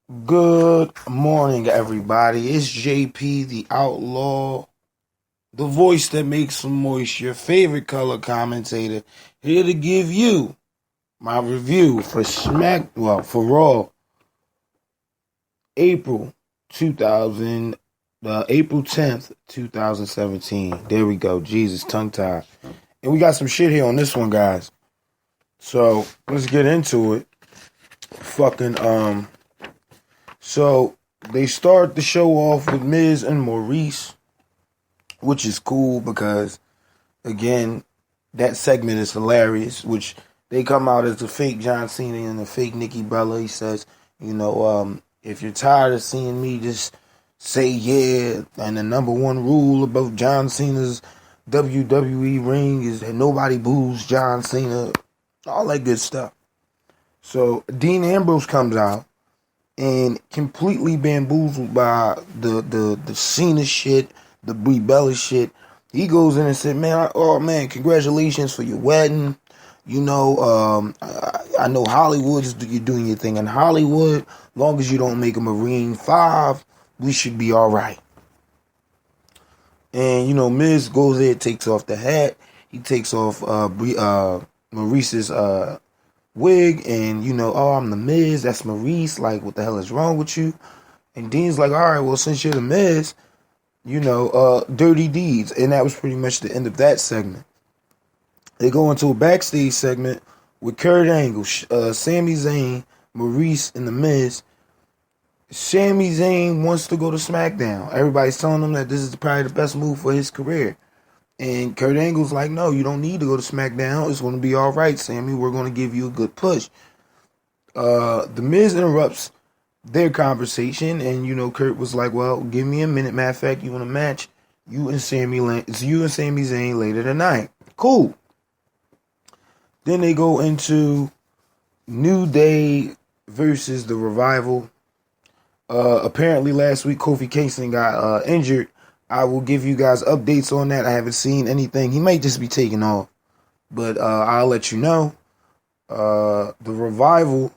Good morning, everybody. It's JP, the Outlaw, the voice that makes some moist, your favorite color commentator, here to give you my review for for Raw, April 2000, April 10th, 2017. There we go. Jesus, tongue tied. And we got some shit here on this one, guys. So let's get into it. So they start the show off with Miz and Maurice, which is cool because, again, that segment is hilarious, which they come out as the fake John Cena and the fake Nikki Bella. He says, if you're tired of seeing me, just say yeah. And the number one rule about John Cena's WWE ring is that nobody boos John Cena. All that good stuff. So Dean Ambrose comes out and completely bamboozled by the Cena shit, the Brie Bella shit. He goes in and said, man, congratulations for your wedding. I know you're doing your thing in Hollywood. Long as you don't make a Marine 5, we should be all right. And, Miz goes there, takes off the hat. He takes off Maurice's wig, and I'm the Miz, that's Maurice, like, what the hell is wrong with you? And Dean's like, all right, well, since you're the Miz, dirty deeds. And that was pretty much the end of that segment. They go into a backstage segment with Kurt Angle, Sami Zayn, Maurice, and the Miz. Sami Zayn wants to go to Smackdown. Everybody's telling him that this is probably the best move for his career. And Kurt Angle's like, no, you don't need to go to SmackDown. It's going to be all right, Sammy. We're going to give you a good push. The Miz interrupts their conversation, and, Kurt was like, well, give me a minute. Matter of fact, you want a match? It's you and Sami Zayn later tonight. Cool. Then they go into New Day versus The Revival. Apparently last week, Kofi Kingston got injured. I will give you guys updates on that. I haven't seen anything. He might just be taking off. But I'll let you know. The Revival,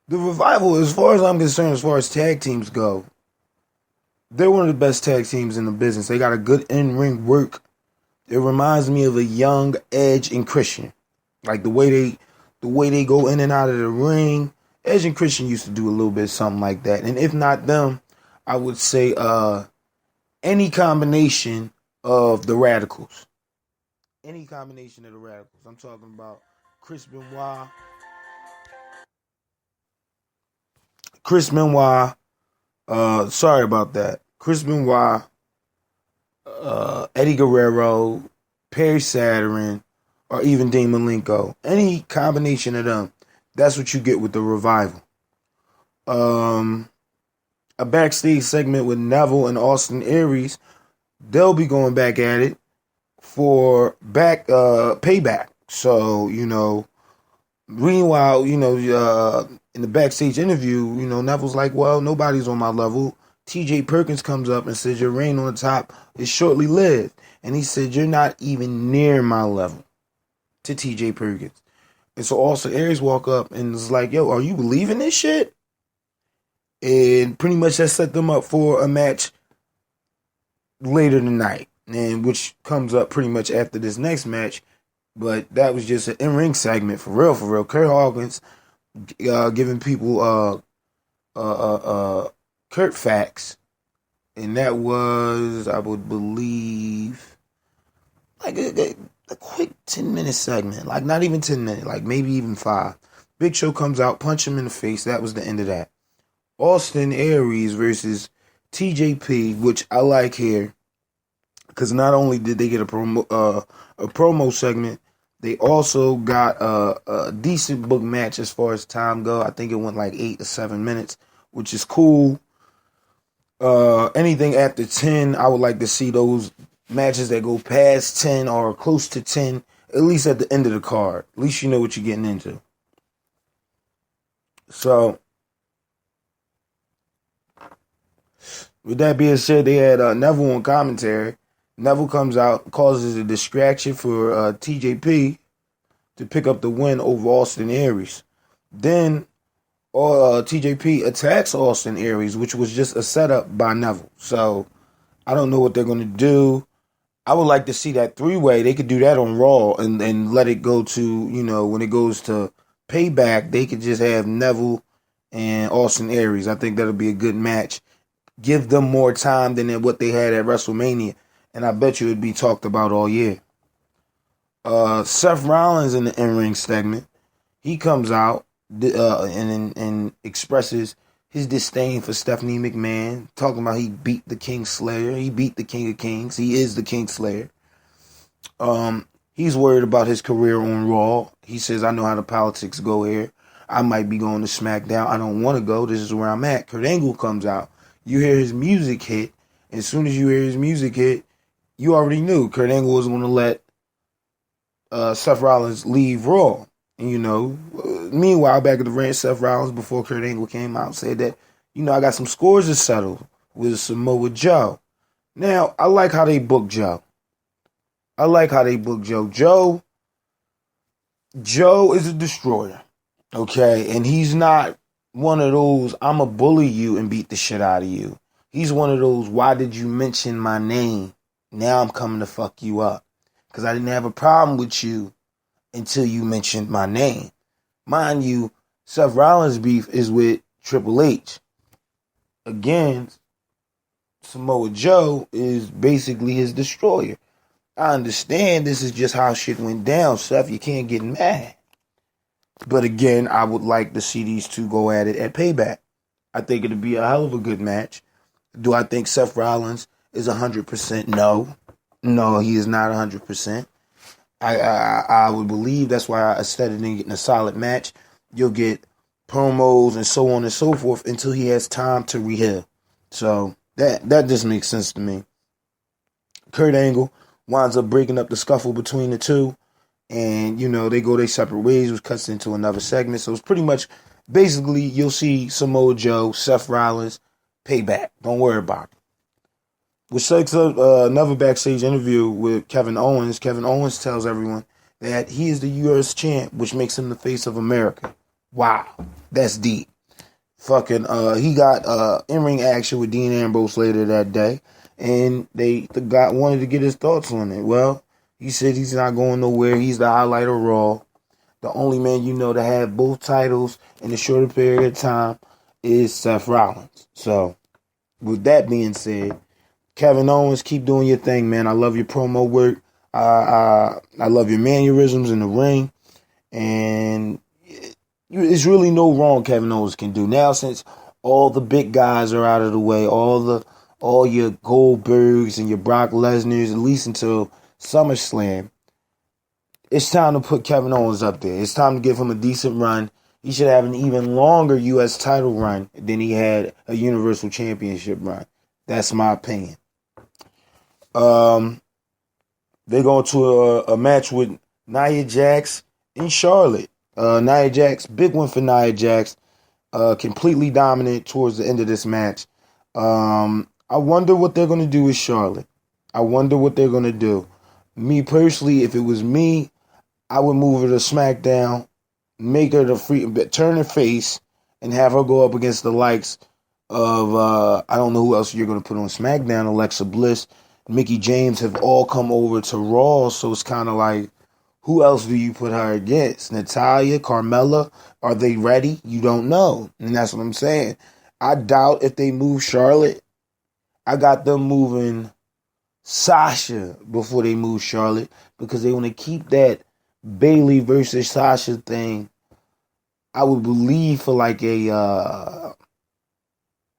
as far as I'm concerned, as far as tag teams go, they're one of the best tag teams in the business. They got a good in-ring work. It reminds me of a young Edge and Christian. Like the way they go in and out of the ring. Edge and Christian used to do a little bit of something like that. And if not them, I would say any combination of the Radicals. Any combination of the Radicals. I'm talking about Chris Benoit. Sorry about that. Chris Benoit, Eddie Guerrero, Perry Saturn, or even Dean Malenko. Any combination of them. That's what you get with the Revival. A backstage segment with Neville and Austin Aries. They'll be going back at it for payback. So, meanwhile, in the backstage interview, Neville's like, well, nobody's on my level. TJ Perkins comes up and says, your reign on the top is shortly lived. And he said, you're not even near my level, to TJ Perkins. And so Austin Aries walk up and is like, yo, are you believing this shit? And pretty much that set them up for a match later tonight, and which comes up pretty much after this next match. But that was just an in-ring segment for real, for real. Kurt Hawkins giving people Kurt facts, and that was, I would believe, like a quick 10-minute segment, like not even 10 minutes, like maybe even 5. Big Show comes out, punch him in the face. That was the end of that. Austin Aries versus TJP, which I like here, because not only did they get a promo segment, they also got a decent book match as far as time go. I think it went like 8 to 7 minutes, which is cool. Anything after 10, I would like to see those matches that go past 10 or close to 10, at least at the end of the card. At least you know what you're getting into. So, with that being said, they had Neville on commentary. Neville comes out, causes a distraction for TJP to pick up the win over Austin Aries. Then or TJP attacks Austin Aries, which was just a setup by Neville. So I don't know what they're going to do. I would like to see that three-way. They could do that on Raw and let it go to, when it goes to Payback, they could just have Neville and Austin Aries. I think that'll be a good match. Give them more time than what they had at WrestleMania. And I bet you it'd be talked about all year. Seth Rollins in the in-ring segment, he comes out and expresses his disdain for Stephanie McMahon, talking about he beat the King Slayer. He beat the King of Kings. He is the King Slayer. He's worried about his career on Raw. He says, I know how the politics go here. I might be going to Smackdown. I don't want to go. This is where I'm at. Kurt Angle comes out. You hear his music hit. As soon as you hear his music hit, you already knew Kurt Angle was going to let Seth Rollins leave Raw. And, meanwhile, back at the ranch, Seth Rollins, before Kurt Angle came out, said that, I got some scores to settle with Samoa Joe. Now, I like how they book Joe. Joe is a destroyer, okay? And he's not one of those, I'm going to bully you and beat the shit out of you. He's one of those, why did you mention my name? Now I'm coming to fuck you up. Because I didn't have a problem with you until you mentioned my name. Mind you, Seth Rollins' beef is with Triple H. Again, Samoa Joe is basically his destroyer. I understand this is just how shit went down, Seth. You can't get mad. But again, I would like to see these two go at it at Payback. I think it'd be a hell of a good match. Do I think Seth Rollins is 100%? No. No, he is not 100%. I would believe that's why I started in getting a solid match. You'll get promos and so on and so forth until he has time to rehab. So that just makes sense to me. Kurt Angle winds up breaking up the scuffle between the two. And, they go their separate ways, which cuts into another segment. So it's pretty much, basically, you'll see Samoa Joe, Seth Rollins, Payback. Don't worry about it. Which takes up another backstage interview with Kevin Owens. Kevin Owens tells everyone that he is the U.S. champ, which makes him the face of America. Wow, that's deep. He got in-ring action with Dean Ambrose later that day, and the guy wanted to get his thoughts on it. Well, he said he's not going nowhere. He's the highlight of Raw. The only man to have both titles in a shorter period of time is Seth Rollins. So, with that being said, Kevin Owens, keep doing your thing, man. I love your promo work. I love your mannerisms in the ring. And there's really no wrong Kevin Owens can do. Now, since all the big guys are out of the way, all your Goldbergs and your Brock Lesnar's, at least until SummerSlam, it's time to put Kevin Owens up there. It's time to give him a decent run. He should have an even longer U.S. title run than he had a Universal Championship run. That's my opinion. They're going to a match with Nia Jax in Charlotte. Nia Jax, big one for Nia Jax. Completely dominant towards the end of this match. I wonder what they're going to do with Charlotte. I wonder what they're going to do. Me personally, if it was me, I would move her to SmackDown, make her turn her face, and have her go up against the likes of, I don't know who else you're going to put on SmackDown. Alexa Bliss, Mickie James have all come over to Raw, so it's kind of like, who else do you put her against? Natalya, Carmella, are they ready? You don't know, and that's what I'm saying. I doubt if they move Charlotte. I got them moving Sasha before they move Charlotte because they want to keep that Bayley versus Sasha thing. I would believe for like a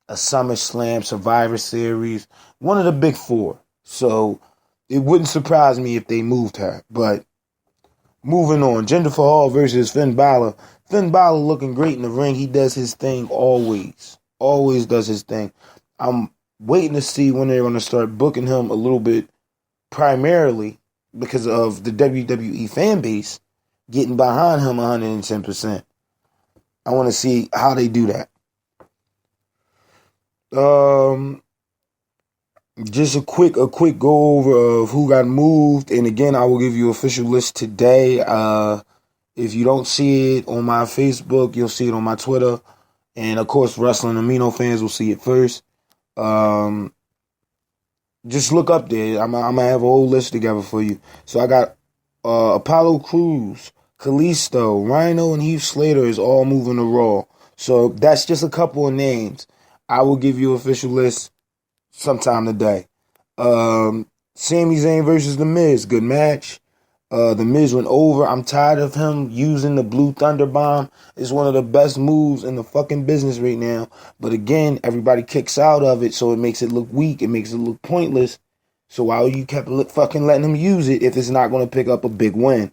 SummerSlam Survivor Series, one of the big four. So it wouldn't surprise me if they moved her. But moving on, Jinder Mahal versus Finn Balor. Finn Balor looking great in the ring. He does his thing always. Always does his thing. I'm waiting to see when they're going to start booking him a little bit primarily because of the WWE fan base getting behind him 110%. I want to see how they do that. Just a quick go over of who got moved, and again, I will give you official list today. If you don't see it on my Facebook, you'll see it on my Twitter. And of course, Wrestling Amino fans will see it first. Just look up there. I'm gonna have a whole list together for you. So I got Apollo Crews, Kalisto, Rhino, and Heath Slater is all moving to Raw. So that's just a couple of names. I will give you an official list sometime today. Sami Zayn versus The Miz, good match. The Miz went over. I'm tired of him using the Blue Thunder Bomb. It's one of the best moves in the fucking business right now. But again, everybody kicks out of it, so it makes it look weak. It makes it look pointless. So why you kept fucking letting him use it if it's not going to pick up a big win?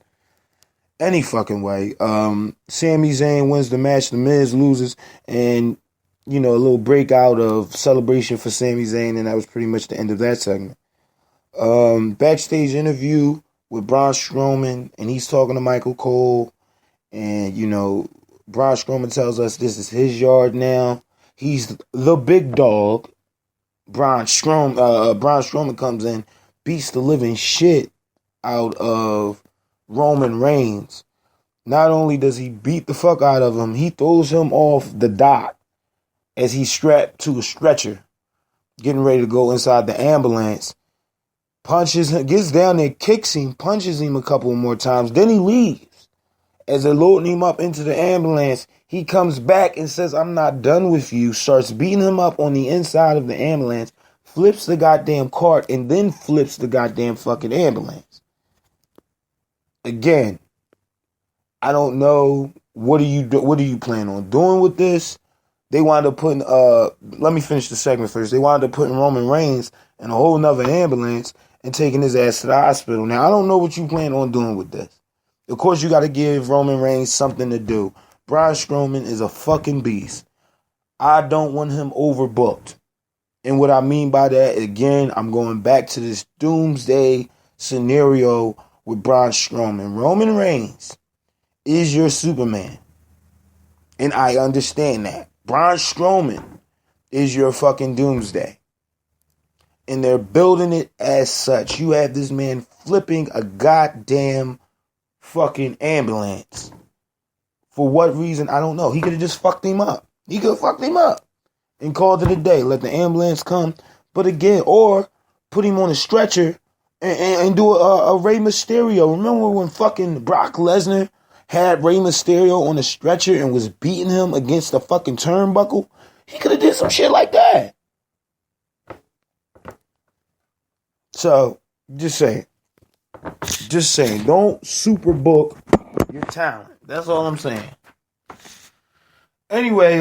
Any fucking way. Sami Zayn wins the match. The Miz loses. And, you know, a little breakout of celebration for Sami Zayn. And that was pretty much the end of that segment. Backstage interview with Braun Strowman, and he's talking to Michael Cole, and, you know, Braun Strowman tells us this is his yard now. He's the big dog. Braun Strowman comes in, beats the living shit out of Roman Reigns. Not only does he beat the fuck out of him, he throws him off the dock as he's strapped to a stretcher, getting ready to go inside the ambulance. Punches him, gets down there, kicks him, punches him a couple more times. Then he leaves. As they're loading him up into the ambulance, he comes back and says, I'm not done with you. Starts beating him up on the inside of the ambulance, flips the goddamn cart, and then flips the goddamn fucking ambulance. Again, I don't know. What do you plan on doing with this? They wound up putting, let me finish the segment first. They wound up putting Roman Reigns in a whole nother ambulance and taking his ass to the hospital. Now, I don't know what you plan on doing with this. Of course, you got to give Roman Reigns something to do. Braun Strowman is a fucking beast. I don't want him overbooked. And what I mean by that, again, I'm going back to this doomsday scenario with Braun Strowman. Roman Reigns is your Superman. And I understand that. Braun Strowman is your fucking doomsday. And they're building it as such. You have this man flipping a goddamn fucking ambulance. For what reason, I don't know. He could have just fucked him up. He could have fucked him up and called it a day. Let the ambulance come. But again, or put him on a stretcher and do a Rey Mysterio. Remember when fucking Brock Lesnar had Rey Mysterio on a stretcher and was beating him against the fucking turnbuckle? He could have did some shit like that. So, just saying, don't superbook your talent. That's all I'm saying. Anyway,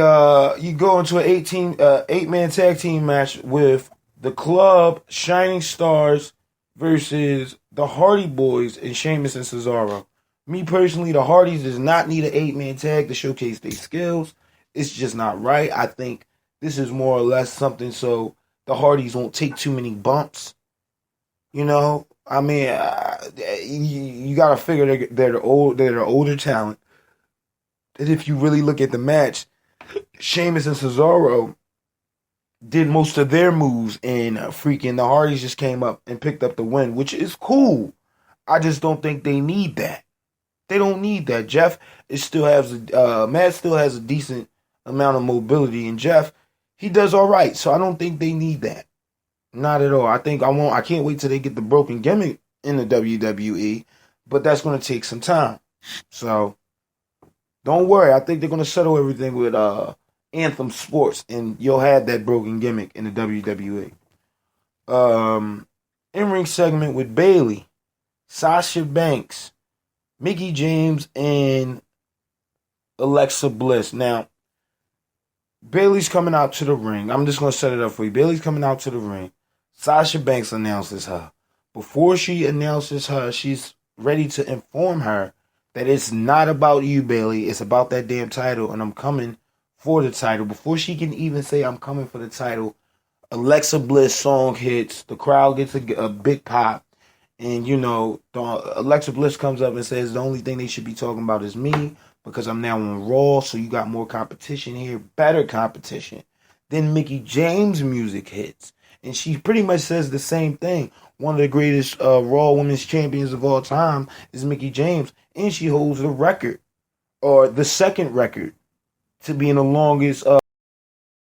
you go into an 8-man tag team match with the Club, Shining Stars versus the Hardy Boys and Sheamus and Cesaro. Me personally, the Hardys does not need an 8-man tag to showcase their skills. It's just not right. I think this is more or less something so the Hardys won't take too many bumps. You know, I mean, you got to figure they're the older talent. And if you really look at the match, Sheamus and Cesaro did most of their moves, and freaking the Hardys just came up and picked up the win, which is cool. I just don't think they need that. They don't need that. Matt still has a decent amount of mobility, and Jeff, he does all right. So I don't think they need that. Not at all. I can't wait till they get the broken gimmick in the WWE, but that's going to take some time. So don't worry. I think they're going to settle everything with Anthem Sports, and you'll have that broken gimmick in the WWE. In-ring segment with Bayley, Sasha Banks, Mickie James, and Alexa Bliss. Now, Bayley's coming out to the ring. I'm just going to set it up for you. Bayley's coming out to the ring. Sasha Banks announces her. Before she announces her, she's ready to inform her that it's not about you, Bayley. It's about that damn title, and I'm coming for the title. Before she can even say I'm coming for the title, Alexa Bliss song hits. The crowd gets a big pop. And, you know, Alexa Bliss comes up and says the only thing they should be talking about is me because I'm now on Raw, so you got more competition here, better competition. Then Mickie James' music hits. And she pretty much says the same thing. One of the greatest Raw Women's Champions of all time is Mickie James. And she holds the record, or the second record, to being the longest